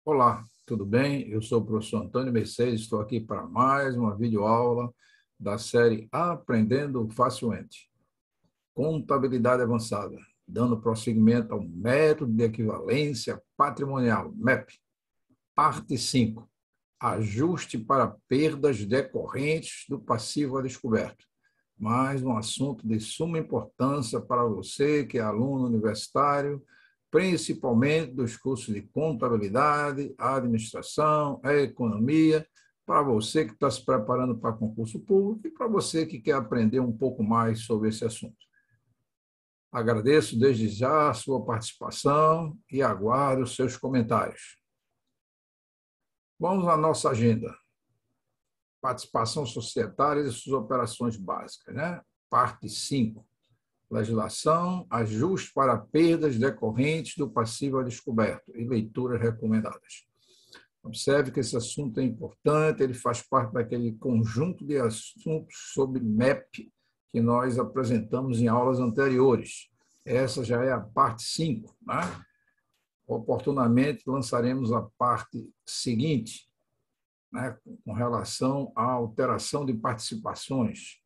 Olá, tudo bem? Eu sou o professor Antônio Mercedes, estou aqui para mais uma videoaula da série Aprendendo Facilmente. Contabilidade Avançada, dando prosseguimento ao método de equivalência patrimonial, MEP. Parte 5. Ajuste para perdas decorrentes do passivo a descoberto. Mais um assunto de suma importância para você que é aluno universitário, principalmente dos cursos de contabilidade, administração, economia, para você que está se preparando para concurso público e para você que quer aprender um pouco mais sobre esse assunto. Agradeço desde já a sua participação e aguardo os seus comentários. Vamos à nossa agenda. Participação societária e suas operações básicas, né? Parte 5. Legislação, ajuste para perdas decorrentes do passivo a descoberto e leituras recomendadas. Observe que esse assunto é importante, ele faz parte daquele conjunto de assuntos sobre MEP que nós apresentamos em aulas anteriores. Essa já é a parte 5, né? Oportunamente lançaremos a parte seguinte, né, com relação à alteração de participações.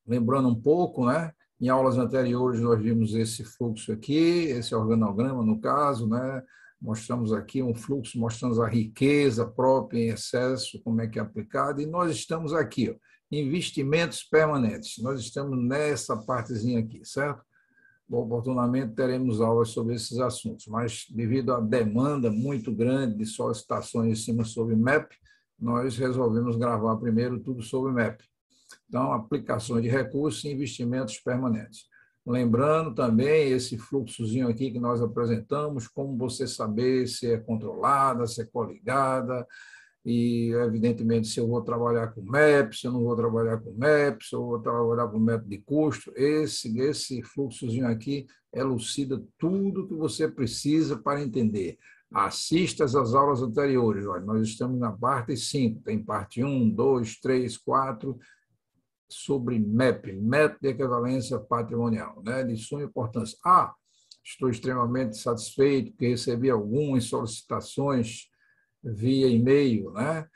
Lembrando um pouco, né? Em aulas anteriores, nós vimos esse fluxo aqui, esse organograma, no caso, né? Mostramos aqui um fluxo, mostrando a riqueza própria em excesso, como é que é aplicado, e nós estamos aqui, ó, investimentos permanentes. Nós estamos nessa partezinha aqui, certo? Oportunamente teremos aulas sobre esses assuntos, mas devido à demanda muito grande de solicitações em cima sobre MEP, nós resolvemos gravar primeiro tudo sobre MEP. Então, aplicações de recursos e investimentos permanentes. Lembrando também esse fluxozinho aqui que nós apresentamos, como você saber se é controlada, se é coligada, e, evidentemente, se eu vou trabalhar com MEP, se eu não vou trabalhar com MEP, se eu vou trabalhar com método de custo. Esse fluxozinho aqui elucida tudo que você precisa para entender. Assista às aulas anteriores. Olha, nós estamos na parte 5, tem parte 1, 2, 3, 4, sobre MEP, método de equivalência patrimonial, né, de suma importância. Estou extremamente satisfeito porque recebi algumas solicitações via e-mail, né,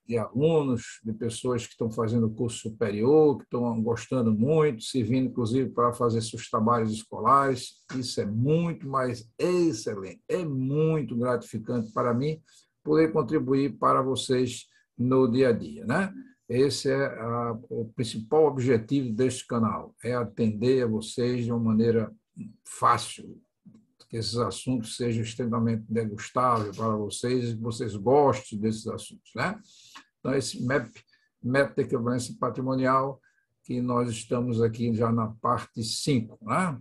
de alunos, de pessoas que estão fazendo curso superior, que estão gostando muito, servindo, inclusive, para fazer seus trabalhos escolares. Isso é muito mais excelente, é muito gratificante para mim poder contribuir para vocês no dia a dia, né? Esse é o principal objetivo deste canal, é atender a vocês de uma maneira fácil, que esses assuntos sejam extremamente degustáveis para vocês e que vocês gostem desses assuntos, né? Então, esse método de equivalência patrimonial, que nós estamos aqui já na parte 5, né?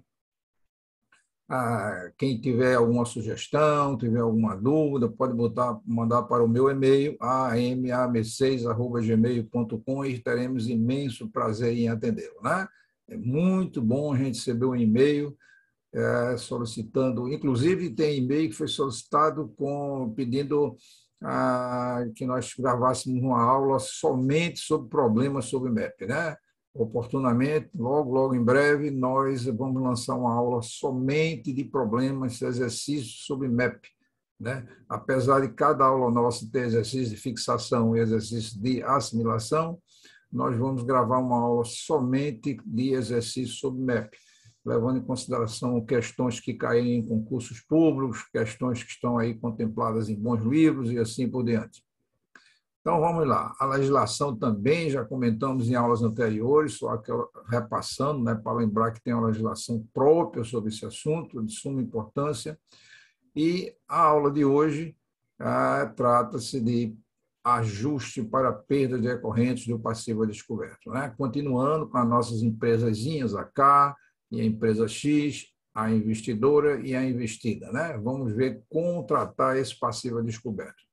Quem tiver alguma sugestão, tiver alguma dúvida, pode mandar para o meu e-mail, amam6@gmail.com, e teremos imenso prazer em atendê-lo, né? É muito bom a gente receber um e-mail solicitando, inclusive tem e-mail que foi solicitado pedindo que nós gravássemos uma aula somente sobre problemas sobre MEP, né? Oportunamente, logo em breve, nós vamos lançar uma aula somente de problemas, exercícios sobre MEP, né? Apesar de cada aula nossa ter exercício de fixação e exercício de assimilação, nós vamos gravar uma aula somente de exercício sobre MEP, levando em consideração questões que caem em concursos públicos, questões que estão aí contempladas em bons livros e assim por diante. Então, vamos lá. A legislação também, já comentamos em aulas anteriores, só que repassando, né, para lembrar que tem uma legislação própria sobre esse assunto, de suma importância. E a aula de hoje trata-se de ajuste para perda decorrentes do passivo a descoberto, né? Continuando com as nossas empresazinhas, a K e a empresa X, a investidora e a investida, né? Vamos ver como tratar esse passivo a descoberto.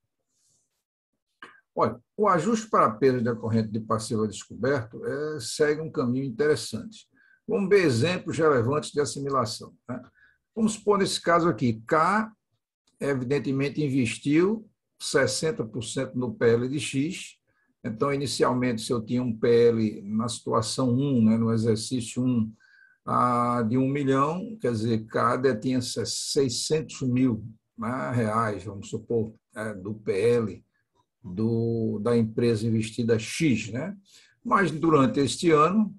Olha, o ajuste para perda decorrente de passivo a descoberto segue um caminho interessante. Vamos ver exemplos relevantes de assimilação, né? Vamos supor nesse caso aqui, K, evidentemente, investiu 60% no PL de X. Então, inicialmente, se eu tinha um PL na situação 1, né, no exercício 1, de 1 milhão, quer dizer, cada tinha 600 mil né, reais, vamos supor, do PL da empresa investida X, né? Mas durante este ano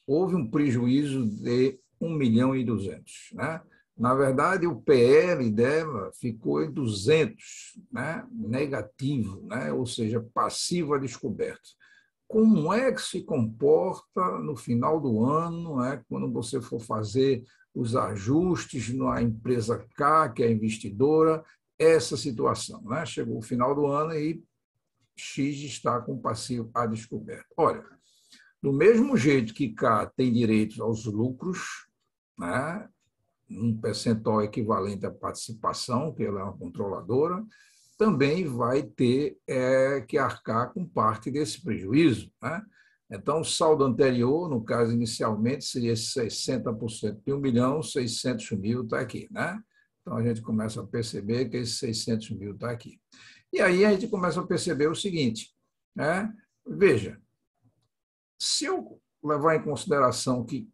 houve um prejuízo de 1.200.000, né? Na verdade, o PL dela ficou em 200, né? Negativo, né? Ou seja, passivo a descoberto. Como é que se comporta no final do ano, né? Quando você for fazer os ajustes na empresa K, que é a investidora, essa situação, né? Chegou o final do ano e X está com passivo a descoberto. Olha, do mesmo jeito que K tem direito aos lucros, né, um percentual equivalente à participação, que ela é uma controladora, também vai ter que arcar com parte desse prejuízo, né? Então, o saldo anterior, no caso, inicialmente, seria 60% de 1.600.000, 600.000 está aqui, né? Então, a gente começa a perceber que esse 600.000 está aqui. E aí a gente começa a perceber o seguinte, né? Veja, se eu levar em consideração que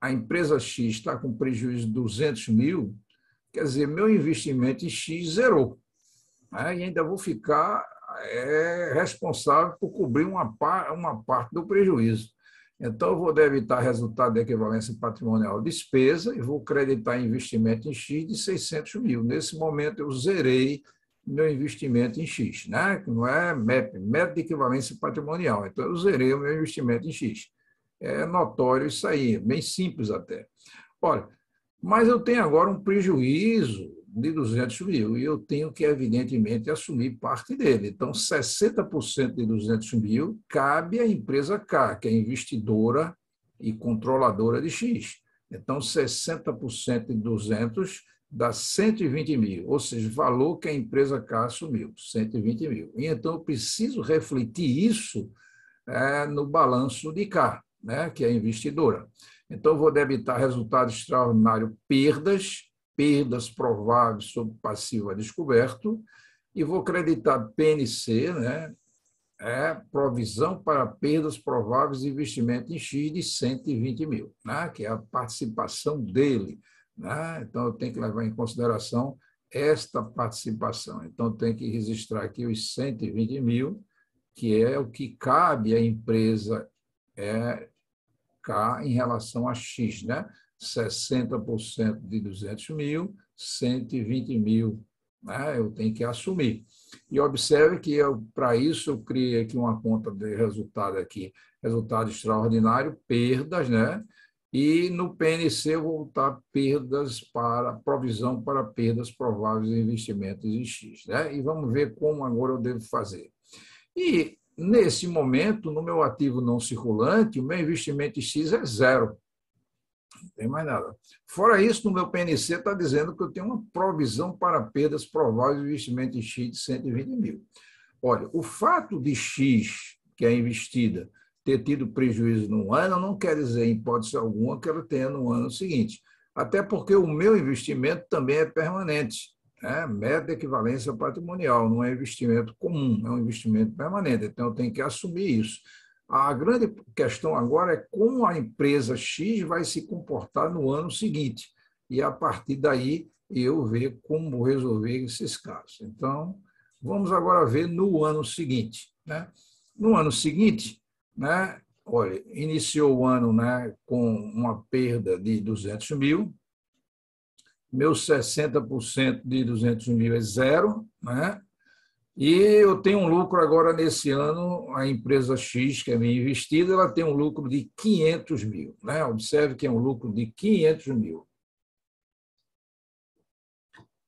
a empresa X está com prejuízo de 200.000, quer dizer, meu investimento em X zerou, né? E ainda vou ficar responsável por cobrir uma parte do prejuízo. Então, eu vou debitar resultado de equivalência patrimonial despesa e vou creditar investimento em X de 600.000. Nesse momento, eu zerei meu investimento em X, né? Que não é MEP, método de equivalência patrimonial. Então, eu zerei o meu investimento em X. É notório isso aí, bem simples até. Olha, mas eu tenho agora um prejuízo de 200.000 e eu tenho que, evidentemente, assumir parte dele. Então, 60% de 200.000 cabe à empresa K, que é investidora e controladora de X. Então, 60% de 200 dá 120.000, ou seja, o valor que a empresa K assumiu, 120.000. E então, eu preciso refletir isso no balanço de K, né, que é a investidora. Então, eu vou debitar resultado extraordinário perdas prováveis sobre passivo a descoberto, e vou creditar PNC, né, provisão para perdas prováveis de investimento em X de 120.000, né, que é a participação dele, né? Então, eu tenho que levar em consideração esta participação. Então, eu tenho que registrar aqui os 120.000, que é o que cabe à empresa K em relação a X, né? 60% de 200.000, 120.000, né? Eu tenho que assumir. E observe que para isso eu criei aqui uma conta de resultado aqui, resultado extraordinário, perdas, né? E no PNC eu vou botar perdas para provisão para perdas prováveis de investimentos em X, né? E vamos ver como agora eu devo fazer. E, nesse momento, no meu ativo não circulante, o meu investimento em X é zero. Não tem mais nada. Fora isso, no meu PNC está dizendo que eu tenho uma provisão para perdas prováveis de investimento em X de 120.000. Olha, o fato de X, que é investida, ter tido prejuízo no ano, não quer dizer, em hipótese alguma, que ela tenha no ano seguinte. Até porque o meu investimento também é permanente. Método de equivalência patrimonial, não é investimento comum, é um investimento permanente. Então, eu tenho que assumir isso. A grande questão agora é como a empresa X vai se comportar no ano seguinte. E, a partir daí, eu ver como resolver esses casos. Então, vamos agora ver no ano seguinte, né? No ano seguinte, né, olha, iniciou o ano, né, com uma perda de 200.000, meus 60% de 200.000 é zero, né? E eu tenho um lucro agora nesse ano, a empresa X, que é minha investida, ela tem um lucro de 500.000, né? Observe que é um lucro de 500.000.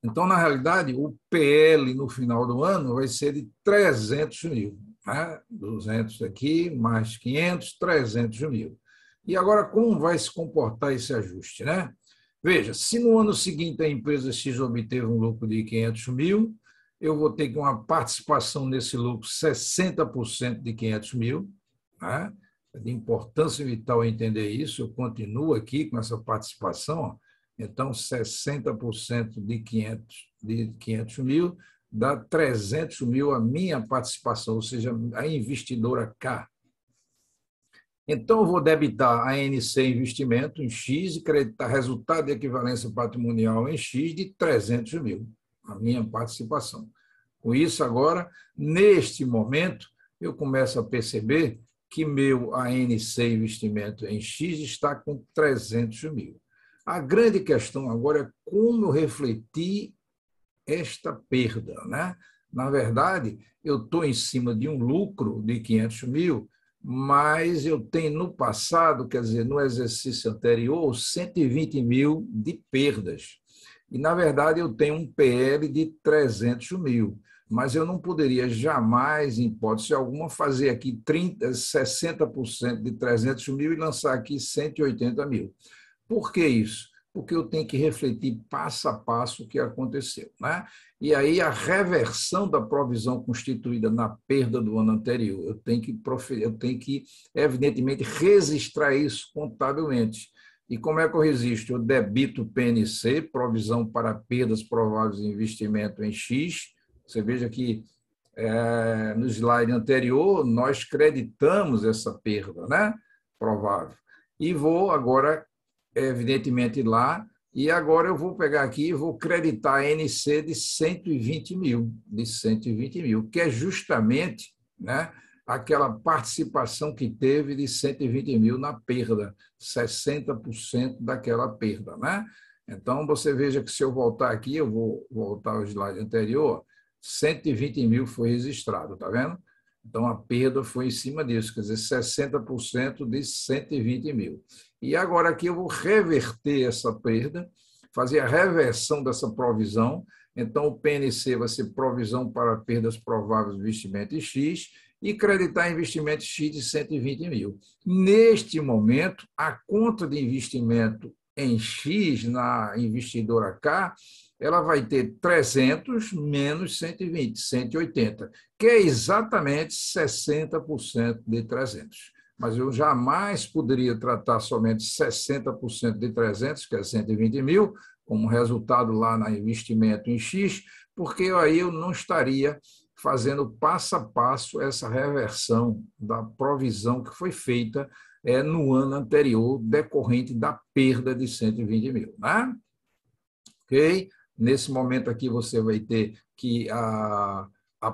Então, na realidade, o PL no final do ano vai ser de 300.000, né? 200 aqui, mais 500, 300.000. E agora, como vai se comportar esse ajuste, né? Veja, se no ano seguinte a empresa X obteve um lucro de 500.000, eu vou ter que uma participação nesse lucro, 60% de 500.000, né? É de importância vital entender isso, eu continuo aqui com essa participação, ó. Então, 60% de 500.000 dá 300.000 a minha participação, ou seja, a investidora K. Então, eu vou debitar a NC investimento em X e creditar resultado de equivalência patrimonial em X de 300.000. a minha participação. Com isso, agora, neste momento, eu começo a perceber que meu ANC investimento em X está com 300 mil. A grande questão agora é como eu refletir esta perda, né? Na verdade, eu estou em cima de um lucro de 500 mil, mas eu tenho no passado, quer dizer, no exercício anterior, 120 mil de perdas. E, na verdade, eu tenho um PL de 300 mil, mas eu não poderia jamais, em hipótese alguma, fazer aqui 60% de 300 mil e lançar aqui 180 mil. Por que isso? Porque eu tenho que refletir passo a passo o que aconteceu, né? E aí a reversão da provisão constituída na perda do ano anterior, eu tenho que evidentemente, registrar isso contabilmente. E como é que eu registro? Eu debito o PNC, provisão para perdas prováveis de investimento em X. Você veja que no slide anterior, nós creditamos essa perda, né? Provável. E vou agora, evidentemente, lá, e agora eu vou pegar aqui e vou creditar a NC de 120 mil, que é justamente, né, aquela participação que teve de 120 mil na perda, 60% daquela perda, né? Então, você veja que se eu voltar aqui, eu vou voltar ao slide anterior, 120 mil foi registrado, está vendo? Então, a perda foi em cima disso, quer dizer, 60% de 120 mil. E agora aqui eu vou reverter essa perda, fazer a reversão dessa provisão. Então, o PNC vai ser provisão para perdas prováveis de investimento em X e creditar investimento X de 120 mil. Neste momento, a conta de investimento em X na investidora K, ela vai ter 300 menos 120, 180, que é exatamente 60% de 300. Mas eu jamais poderia tratar somente 60% de 300, que é 120 mil, como resultado lá no investimento em X, porque aí eu não estaria fazendo passo a passo essa reversão da provisão que foi feita no ano anterior, decorrente da perda de 120 mil. Né? Ok? Nesse momento aqui você vai ter que a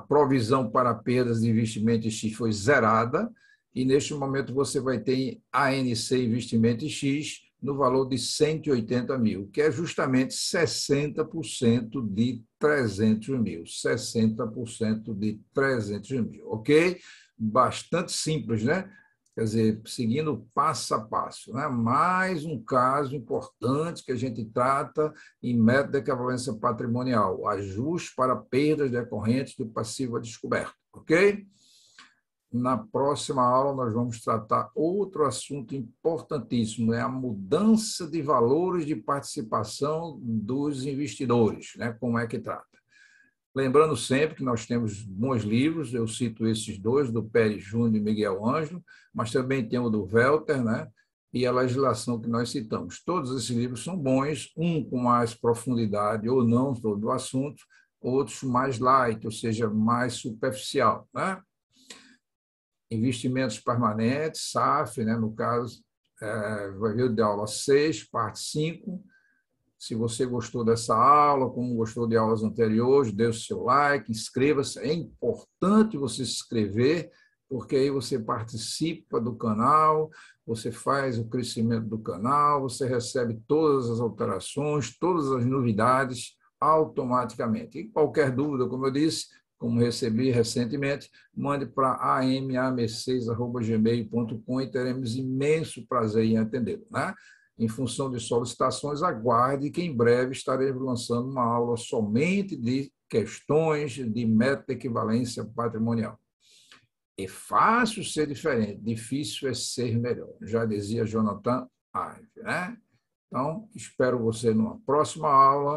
provisão para perdas de investimento em X foi zerada, e neste momento você vai ter ANC investimento em X no valor de 180 mil, que é justamente 60% de 300 mil. 60% de 300 mil, ok? Bastante simples, né? Quer dizer, seguindo passo a passo. Né? Mais um caso importante que a gente trata em método de equivalência patrimonial, ajuste para perdas decorrentes do passivo a descoberto, ok? Na próxima aula, nós vamos tratar outro assunto importantíssimo, é a mudança de valores de participação dos investidores, né? Como é que trata. Lembrando sempre que nós temos bons livros, eu cito esses dois, do Pérez Júnior e Miguel Ângelo, mas também tem o do Welter, né? E a legislação que nós citamos. Todos esses livros são bons, um com mais profundidade ou não sobre o assunto, outros mais light, ou seja, mais superficial, né? Investimentos permanentes, SAF, né? No caso, vai ver o de aula 6, parte 5. Se você gostou dessa aula, como gostou de aulas anteriores, dê o seu like, inscreva-se. É importante você se inscrever, porque aí você participa do canal, você faz o crescimento do canal, você recebe todas as alterações, todas as novidades automaticamente. E qualquer dúvida, como eu disse, como recebi recentemente, mande para amam6@gmail.com e teremos imenso prazer em atendê-lo, né? Em função de solicitações, aguarde que em breve estaremos lançando uma aula somente de questões de método de equivalência patrimonial. É fácil ser diferente, difícil é ser melhor, já dizia Jonathan Ive, né? Então, espero você numa próxima aula.